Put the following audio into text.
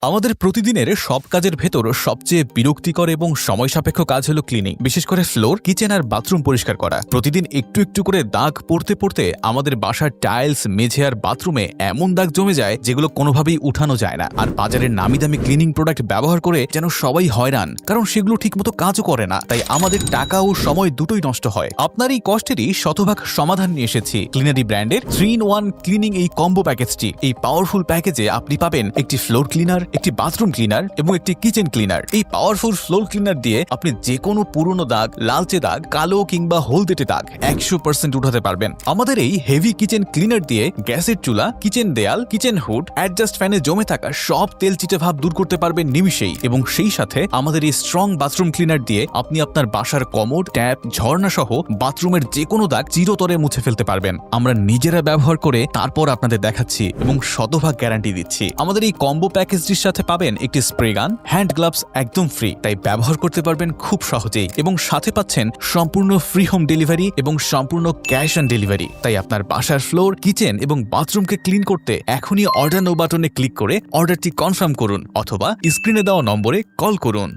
আমাদের প্রতিদিনের সব কাজের ভেতর সবচেয়ে বিরক্তিকর এবং সময় সাপেক্ষ কাজ হলো ক্লিনিং, বিশেষ করে ফ্লোর, কিচেন আর বাথরুম পরিষ্কার করা। প্রতিদিন একটু একটু করে দাগ পড়তে পড়তে আমাদের বাসার টাইলস, মেঝে আর বাথরুমে এমন দাগ জমে যায় যেগুলো কোনোভাবেই উঠানো যায় না। আর বাজারের নামি দামি ক্লিনিং প্রোডাক্ট ব্যবহার করে যেন সবাই হয়রান, কারণ সেগুলো ঠিকমতো কাজও করে না। তাই আমাদের টাকা ও সময় দুটোই নষ্ট হয়। আপনার এই কষ্টেরই শতভাগ সমাধান নিয়ে এসেছি ক্লিনারি ব্র্যান্ডের 3-in-1 ক্লিনিং এই কম্বো প্যাকেজটি। এই পাওয়ারফুল প্যাকেজে আপনি পাবেন একটি ফ্লোর ক্লিনার, একটি বাথরুম ক্লিনার এবং একটি কিচেন ক্লিনার। এই পাওয়ারফুল ফ্লোর ক্লিনার দিয়ে আপনি যে কোনো পুরনো দাগ, লালচে দাগ, কালো কিংবা হলদেটে দাগ 100% উঠাতে পারবেন। আমাদের এই হেভি কিচেন ক্লিনার দিয়ে গ্যাসের চুলা, কিচেন দেয়াল, কিচেন হুড, অ্যাডজাস্ট ফ্যানে জমে থাকা সব তেল চিটে ভাব দূর করতে পারবেন নিমিষেই। এবং সেই সাথে আমাদের এই স্ট্রং বাথরুম ক্লিনার দিয়ে আপনি আপনার বাসার কমোড, ট্যাপ, ঝর্ণা সহ বাথরুমের যে কোনো দাগ চিরতরে মুছে ফেলতে পারবেন। আমরা নিজেরা ব্যবহার করে তারপর আপনাদের দেখাচ্ছি এবং শতভাগ গ্যারান্টি দিচ্ছি। আমাদের এই কম্বো প্যাকেজটির সাথে পাবেন একটি স্প্রে গান, হ্যান্ড গ্লাভস একদম ফ্রি, তাই ব্যবহার করতে পারবেন খুব সহজেই। এবং সাথে পাচ্ছেন সম্পূর্ণ ফ্রি হোম ডেলিভারি এবং সম্পূর্ণ ক্যাশ অন ডেলিভারি। তাই আপনার বাসার ফ্লোর, কিচেন এবং বাথরুমকে ক্লিন করতে এখনই অর্ডার নাও বাটনে ক্লিক করে অর্ডারটি কনফার্ম করুন অথবা স্ক্রিনে দেওয়া নম্বরে কল করুন।